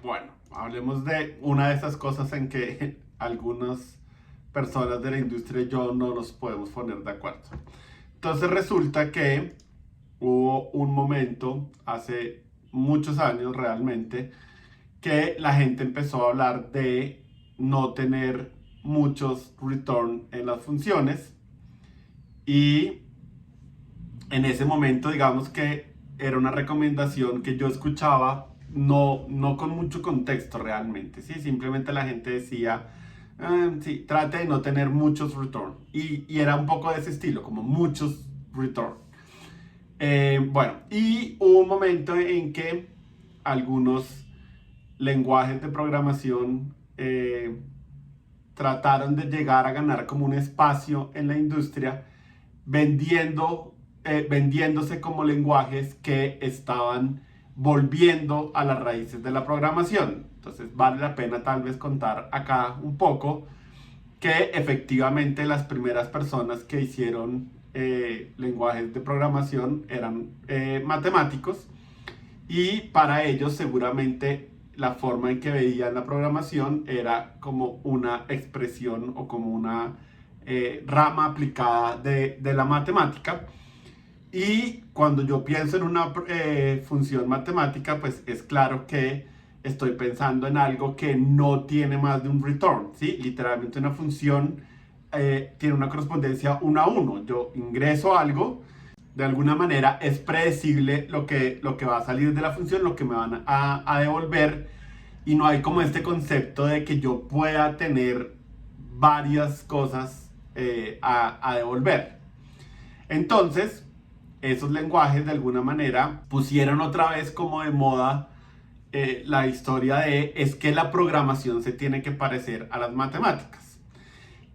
Bueno, hablemos de una de esas cosas en que algunas personas de la industria y yo no nos podemos poner de acuerdo. Entonces resulta que hubo un momento, hace muchos años realmente, que la gente empezó a hablar de no tener muchos return en las funciones y en ese momento digamos que era una recomendación que yo escuchaba no con mucho contexto realmente, ¿sí? Simplemente la gente decía, sí, trate de no tener muchos return y era un poco de ese estilo, como muchos return. Bueno, y hubo un momento en que algunos lenguajes de programación trataron de llegar a ganar como un espacio en la industria vendiéndose como lenguajes que estaban volviendo a las raíces de la programación. Entonces vale la pena tal vez contar acá un poco que efectivamente las primeras personas que hicieron lenguajes de programación eran matemáticos y para ellos seguramente la forma en que veían la programación era como una expresión o como una rama aplicada de la matemática. Y cuando yo pienso en una función matemática, pues es claro que estoy pensando en algo que no tiene más de un return, ¿sí? Literalmente una función tiene una correspondencia 1 a 1. Yo ingreso algo, de alguna manera es predecible lo que va a salir de la función, lo que me van a devolver, y no hay como este concepto de que yo pueda tener varias cosas a devolver. Entonces, esos lenguajes de alguna manera pusieron otra vez como de moda la historia de es que la programación se tiene que parecer a las matemáticas.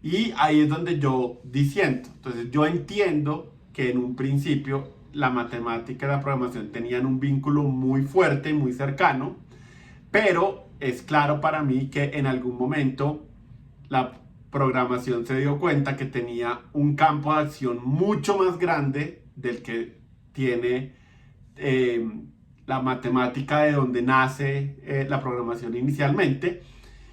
Y ahí es donde yo disiento. Entonces yo entiendo que en un principio la matemática y la programación tenían un vínculo muy fuerte y muy cercano, pero es claro para mí que en algún momento la programación se dio cuenta que tenía un campo de acción mucho más grande del que tiene eh, la matemática de donde nace la programación inicialmente.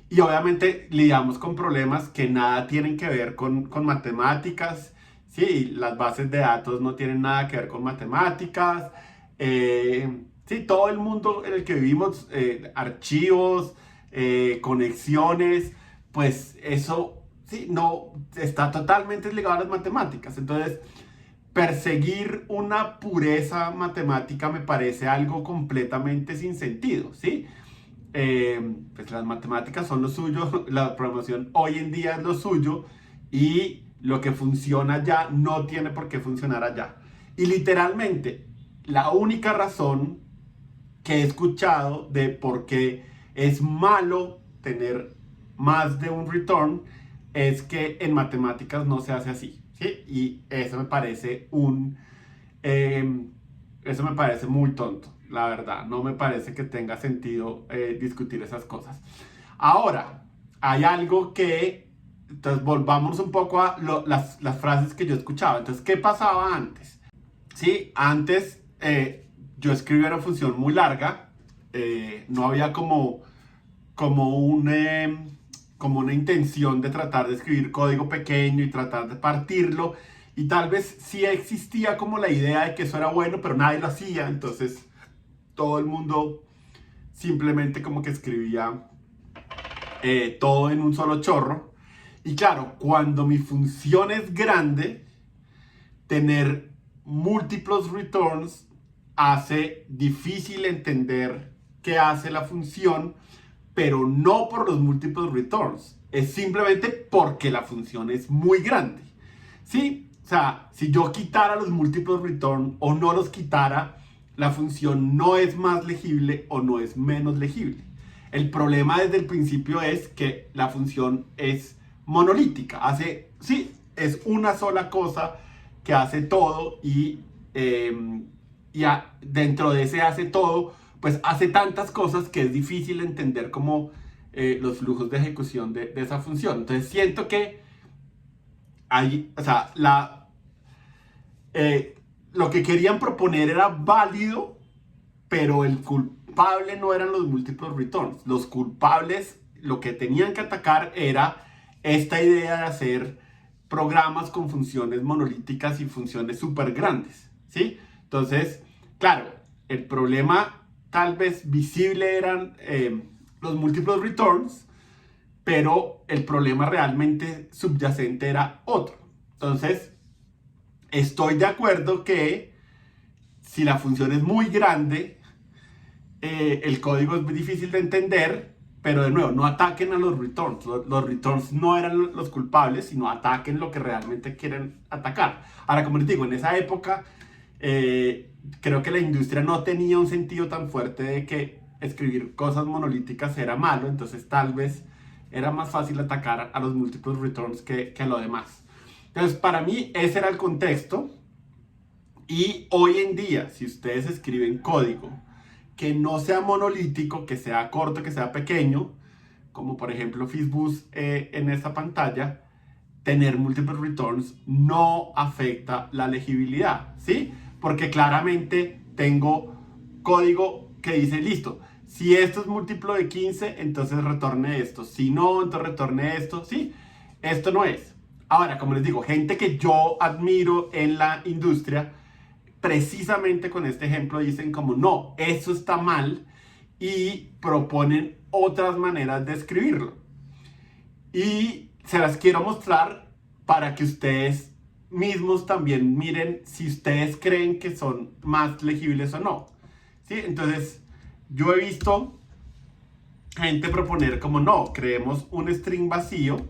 Y obviamente lidiamos con problemas que nada tienen que ver con matemáticas. Sí, las bases de datos no tienen nada que ver con matemáticas. Sí, todo el mundo en el que vivimos, archivos, conexiones, pues eso sí, no está totalmente ligado a las matemáticas. Entonces, perseguir una pureza matemática me parece algo completamente sin sentido, ¿sí? Pues las matemáticas son lo suyo, la programación hoy en día es lo suyo y lo que funciona allá no tiene por qué funcionar allá. Y literalmente, la única razón que he escuchado de por qué es malo tener más de un return es que en matemáticas no se hace así, ¿sí? Y eh, eso me parece muy tonto, la verdad. No me parece que tenga sentido discutir esas cosas. Ahora, hay algo que, entonces volvamos un poco a las frases que yo escuchaba. Entonces, ¿qué pasaba antes? Sí, antes yo escribía una función muy larga, no había como, un, como una intención de tratar de escribir código pequeño y tratar de partirlo. Y tal vez sí existía como la idea de que eso era bueno, pero nadie lo hacía. Entonces todo el mundo simplemente como que escribía todo en un solo chorro. Y claro, cuando mi función es grande, tener múltiplos returns hace difícil entender qué hace la función, pero no por los múltiples returns, es simplemente porque la función es muy grande. ¿Sí? O sea, si yo quitara los múltiples return o no los quitara, la función no es más legible o no es menos legible. El problema desde el principio es que la función es monolítica, sí, es una sola cosa que hace todo dentro de ese hace todo, pues hace tantas cosas que es difícil entender como los flujos de ejecución de esa función. Entonces siento que hay, o sea, lo que querían proponer era válido, pero culpable no eran los múltiples returns. Los culpables, lo que tenían que atacar era esta idea de hacer programas con funciones monolíticas y funciones súper grandes, ¿sí? Entonces, claro, el problema tal vez visible eran los múltiples returns, pero el problema realmente subyacente era otro. Entonces, estoy de acuerdo que si la función es muy grande, el código es muy difícil de entender, pero de nuevo, no ataquen a los returns. Los returns no eran los culpables, sino ataquen lo que realmente quieren atacar. Ahora, como les digo, en esa época creo que la industria no tenía un sentido tan fuerte de que escribir cosas monolíticas era malo, entonces tal vez era más fácil atacar a los múltiples returns que a lo demás. Entonces, para mí, ese era el contexto. Y hoy en día, si ustedes escriben código que no sea monolítico, que sea corto, que sea pequeño, como por ejemplo Fizzbuzz en esta pantalla, tener múltiples returns no afecta la legibilidad, ¿sí? Porque claramente tengo código que dice, listo, si esto es múltiplo de 15, entonces retorne esto. Si no, entonces retorne esto, ¿sí? Esto no es. Ahora, como les digo, gente que yo admiro en la industria, precisamente con este ejemplo dicen como, no, eso está mal, y proponen otras maneras de escribirlo. Y se las quiero mostrar para que ustedes mismos también miren si ustedes creen que son más legibles o no, ¿sí? Entonces, yo he visto gente proponer como, no, creemos un string vacío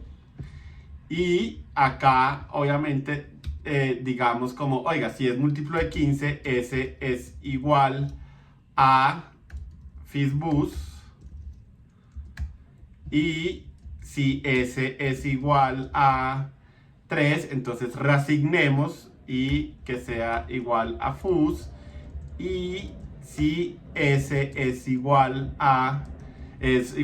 y acá obviamente digamos como, oiga, si es múltiplo de 15, ese es igual a Fizzbuzz, y si ese es igual a 3, entonces reasignemos y que sea igual a fuzz, y si ese es igual a, si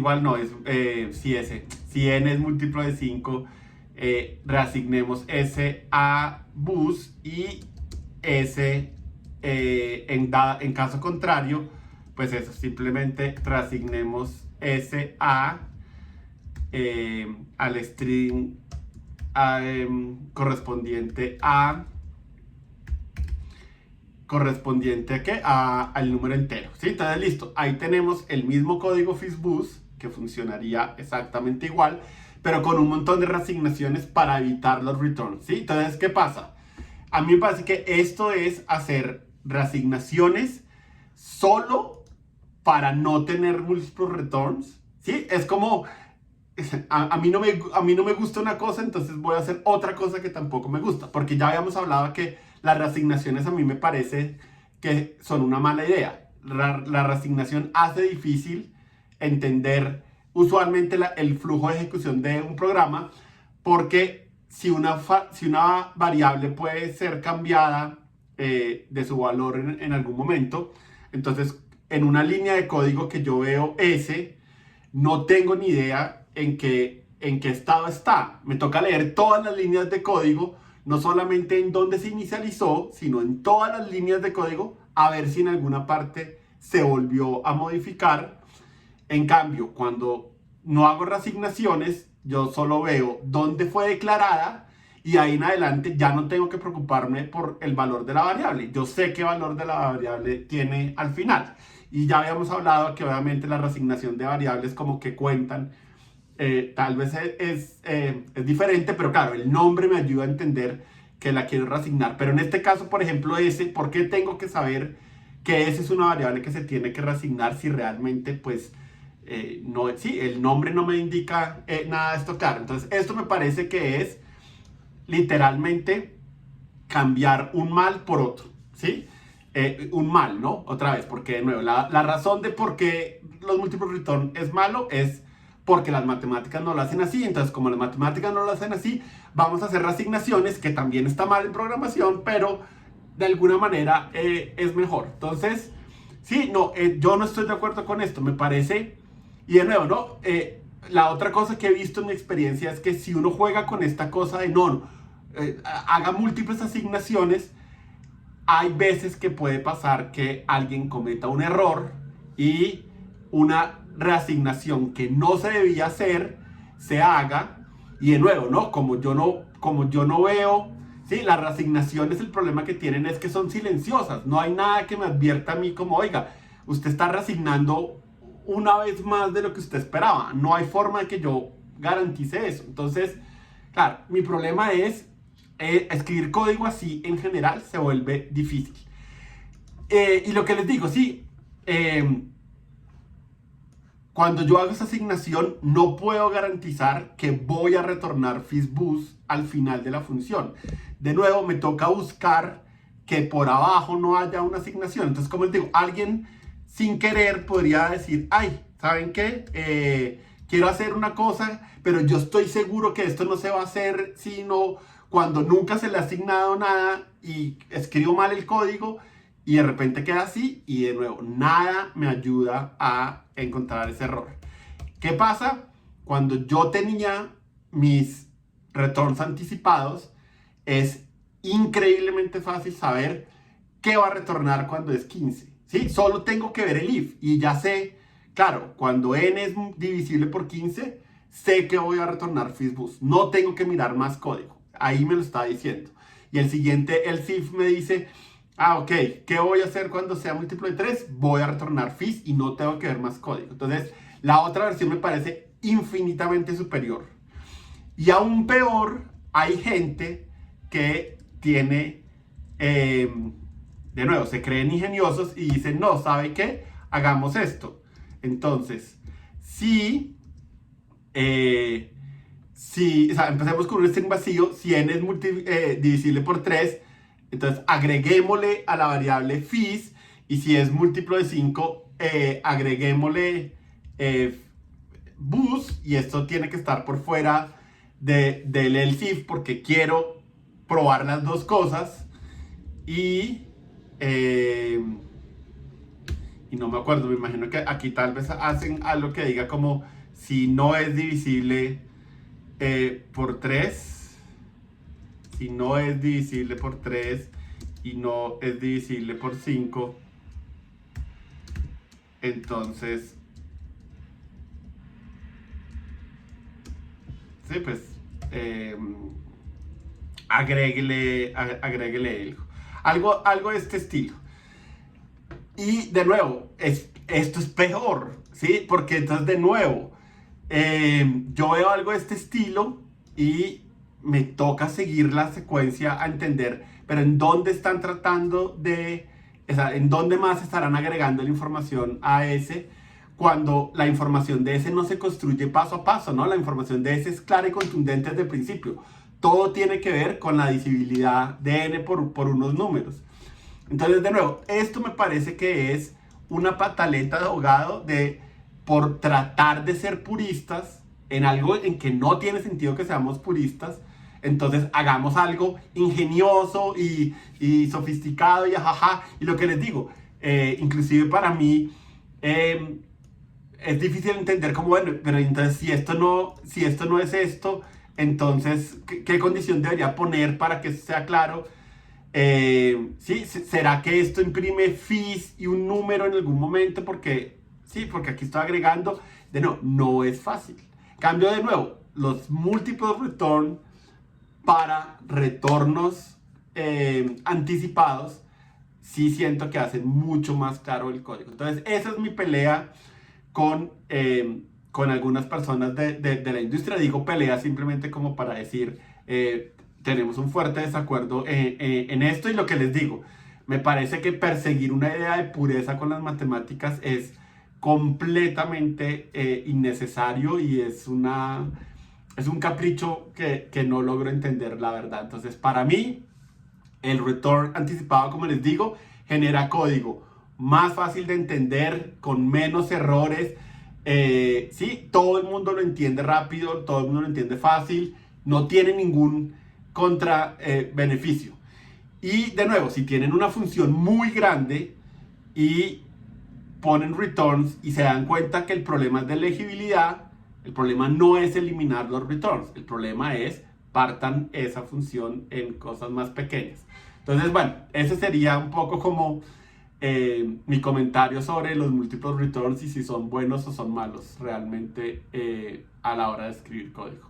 n es múltiplo de 5, reasignemos s a bus, y s en caso contrario, pues eso, simplemente reasignemos s a al string correspondiente a ¿qué? Al número entero, ¿sí? Entonces, listo, ahí tenemos el mismo código Fizzbuzz que funcionaría exactamente igual, pero con un montón de reasignaciones para evitar los returns, ¿sí? Entonces, ¿qué pasa? A mí me parece que esto es hacer reasignaciones solo para no tener múltiples returns, ¿sí? Es como, a mí no me gusta una cosa, entonces voy a hacer otra cosa que tampoco me gusta, porque ya habíamos hablado que las reasignaciones a mí me parece que son una mala idea. La reasignación hace difícil entender usualmente el flujo de ejecución de un programa, porque si una variable puede ser cambiada de su valor en algún momento, entonces en una línea de código que yo veo S, no tengo ni idea en qué estado está. Me toca leer todas las líneas de código, no solamente en dónde se inicializó, sino en todas las líneas de código, a ver si en alguna parte se volvió a modificar. En cambio, cuando no hago reasignaciones, yo solo veo dónde fue declarada, y ahí en adelante ya no tengo que preocuparme por el valor de la variable. Yo sé qué valor de la variable tiene al final. Y ya habíamos hablado que obviamente la reasignación de variables como que cuentan, tal vez es diferente, pero claro, el nombre me ayuda a entender que la quiero reasignar. Pero en este caso, por ejemplo, ¿por qué tengo que saber que esa es una variable que se tiene que reasignar si realmente, pues, no, sí, el nombre no me indica nada de esto? Claro, entonces esto me parece que es literalmente cambiar un mal por otro, ¿sí? Un mal, ¿no? Otra vez, porque de nuevo, la razón de por qué los múltiples return es malo es porque las matemáticas no lo hacen así. Entonces, como las matemáticas no lo hacen así, vamos a hacer reasignaciones, que también está mal en programación, pero de alguna manera es mejor. Entonces, sí, no, yo no estoy de acuerdo con esto, me parece. Y de nuevo, ¿no? La otra cosa que he visto en mi experiencia es que si uno juega con esta cosa de haga múltiples asignaciones, hay veces que puede pasar que alguien cometa un error y una reasignación que no se debía hacer se haga. Y de nuevo, ¿no? Como yo no veo, ¿sí? Las reasignaciones, el problema que tienen es que son silenciosas. No hay nada que me advierta a mí como, oiga, usted está reasignando una vez más de lo que usted esperaba. No hay forma de que yo garantice eso. Entonces, claro, mi problema es escribir código así en general se vuelve difícil. Y lo que les digo, sí, cuando yo hago esa asignación no puedo garantizar que voy a retornar FISBUS al final de la función. De nuevo me toca buscar que por abajo no haya una asignación. Entonces, como les digo, alguien sin querer podría decir, ay, ¿saben qué? Quiero hacer una cosa, pero yo estoy seguro que esto no se va a hacer sino cuando nunca se le ha asignado nada y escribo mal el código y de repente queda así y de nuevo nada me ayuda a encontrar ese error. ¿Qué pasa? Cuando yo tenía mis returns anticipados, es increíblemente fácil saber qué va a retornar cuando es 15. ¿Sí? Solo tengo que ver el if y ya sé, claro, cuando n es divisible por 15, sé que voy a retornar FISBUS. No tengo que mirar más código. Ahí me lo está diciendo. Y el siguiente, el if me dice, ok, ¿qué voy a hacer cuando sea múltiplo de 3? Voy a retornar FIS y no tengo que ver más código. Entonces, la otra versión me parece infinitamente superior. Y aún peor, hay gente que tiene, de nuevo, se creen ingeniosos y dicen, no, ¿sabe qué? Hagamos esto. Entonces, si o sea, empecemos con un string vacío, si n es divisible por 3, entonces agreguémosle a la variable FIS, y si es múltiplo de 5, agreguémosle bus, y esto tiene que estar por fuera del else if porque quiero probar las dos cosas. Y no me acuerdo, me imagino que aquí tal vez hacen algo que diga como si no es divisible por 3, si no es divisible por 3 y no es divisible por 5, entonces, sí, pues, agréguele algo de este estilo. Y de nuevo, esto es peor, ¿sí? Porque entonces de nuevo, yo veo algo de este estilo y me toca seguir la secuencia a entender, pero en dónde están tratando de, o sea, en dónde más estarán agregando la información a ese, cuando la información de ese no se construye paso a paso, ¿no? La información de ese es clara y contundente desde el principio. Todo tiene que ver con la divisibilidad de n por unos números. Entonces, de nuevo, esto me parece que es una pataleta de ahogado por tratar de ser puristas en algo en que no tiene sentido que seamos puristas. Entonces, hagamos algo ingenioso y sofisticado y ajaja. Y lo que les digo, inclusive para mí, es difícil entender cómo, bueno, pero entonces si esto no es esto, entonces, ¿qué condición debería poner para que sea claro? ¿Sí? ¿Será que esto imprime FIS y un número en algún momento? Porque aquí estoy agregando. No es fácil. Cambio de nuevo, los múltiples return para retornos anticipados, sí siento que hacen mucho más claro el código. Entonces, esa es mi pelea con algunas personas de la industria. Digo pelea simplemente como para decir, tenemos un fuerte desacuerdo en esto. Y lo que les digo, me parece que perseguir una idea de pureza con las matemáticas es completamente innecesario y es un capricho que no logro entender, la verdad. Entonces, para mí, el return anticipado, como les digo, genera código más fácil de entender, con menos errores. Sí, todo el mundo lo entiende rápido, todo el mundo lo entiende fácil, no tiene ningún beneficio. Y de nuevo, si tienen una función muy grande y ponen returns y se dan cuenta que el problema es de legibilidad, el problema no es eliminar los returns, el problema es partan esa función en cosas más pequeñas. Entonces, bueno, ese sería un poco como mi comentario sobre los múltiplos returns y si son buenos o son malos realmente a la hora de escribir código.